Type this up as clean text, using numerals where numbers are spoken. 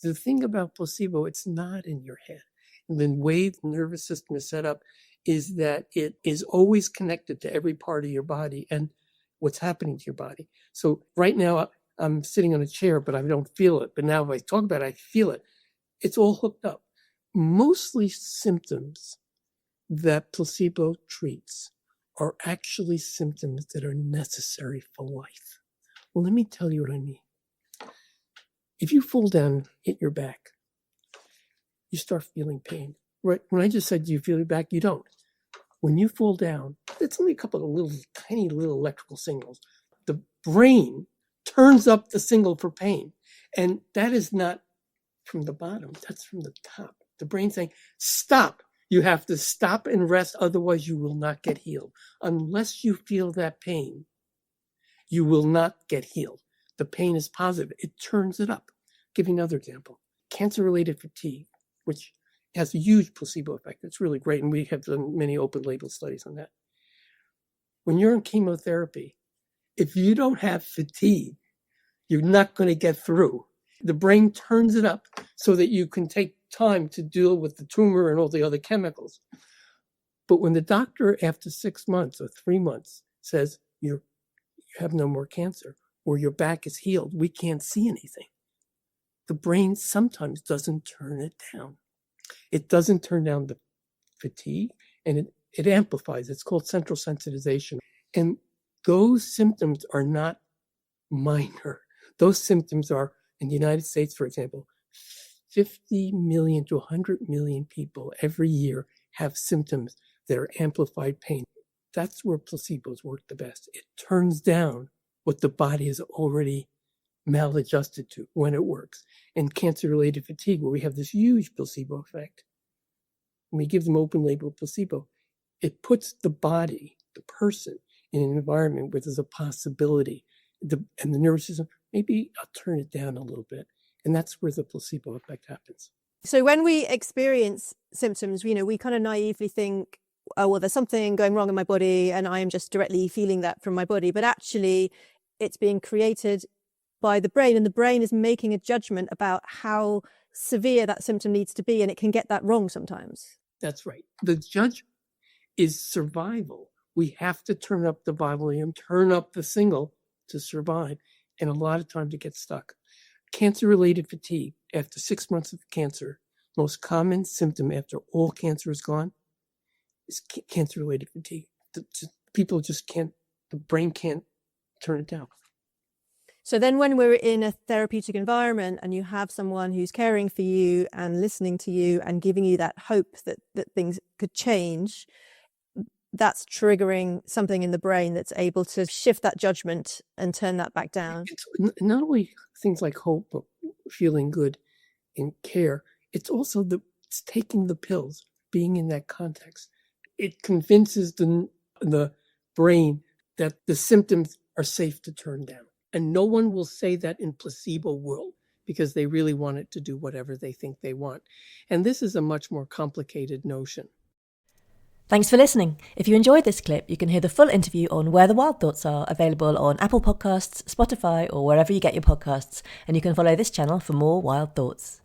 The thing about placebo, it's not in your head. And the way the nervous system is set up is that it is always connected to every part of your body and what's happening to your body. So right now I'm sitting on a chair, but I don't feel it. But now if I talk about it, I feel it. It's all hooked up. Mostly symptoms that placebo treats are actually symptoms that are necessary for life. Well, let me tell you what I mean. If you fall down and hit your back, you start feeling pain. Right? When I just said, do you feel your back? You don't. When you fall down, it's only a couple of tiny little electrical signals. The brain turns up the signal for pain. And that is not from the bottom. That's from the top. The brain saying, stop. You have to stop and rest. Otherwise, you will not get healed. Unless you feel that pain, you will not get healed. The pain is positive. It turns it up. I'll give you another example. Cancer-related fatigue, which has a huge placebo effect. It's really great. And we have done many open label studies on that. When you're in chemotherapy, if you don't have fatigue, you're not going to get through. The brain turns it up so that you can take time to deal with the tumor and all the other chemicals. But when the doctor, after 6 months or 3 months, says you have no more cancer or your back is healed, we can't see anything. The brain sometimes doesn't turn it down. It doesn't turn down the fatigue, and it amplifies. It's called central sensitization. And those symptoms are not minor. Those symptoms are, in the United States, for example, 50 million to 100 million people every year have symptoms that are amplified pain. That's where placebos work the best. It turns down what the body is already maladjusted to when it works. And cancer-related fatigue, where we have this huge placebo effect, when we give them open-label placebo, it puts the body, the person, in an environment where there's a possibility. And the nervous system, maybe I'll turn it down a little bit. And that's where the placebo effect happens. So when we experience symptoms, we kind of naively think, oh, well, there's something going wrong in my body and I am just directly feeling that from my body. But actually, it's being created by the brain, and the brain is making a judgment about how severe that symptom needs to be, and it can get that wrong sometimes. That's right. The judgment is survival. We have to turn up the volume, turn up the signal to survive, and a lot of times it gets stuck. Cancer-related fatigue, after 6 months of cancer, most common symptom after all cancer is gone is cancer-related fatigue. People just can't, the brain can't turn it down. So then when we're in a therapeutic environment and you have someone who's caring for you and listening to you and giving you that hope that things could change, that's triggering something in the brain that's able to shift that judgment and turn that back down. It's not only things like hope, but feeling good and care. It's also it's taking the pills, being in that context. It convinces the brain that the symptoms are safe to turn down. And no one will say that in placebo world because they really want it to do whatever they think they want. And this is a much more complicated notion. Thanks for listening. If you enjoyed this clip, you can hear the full interview on Where the Wild Thoughts Are, available on Apple Podcasts, Spotify, or wherever you get your podcasts. And you can follow this channel for more wild thoughts.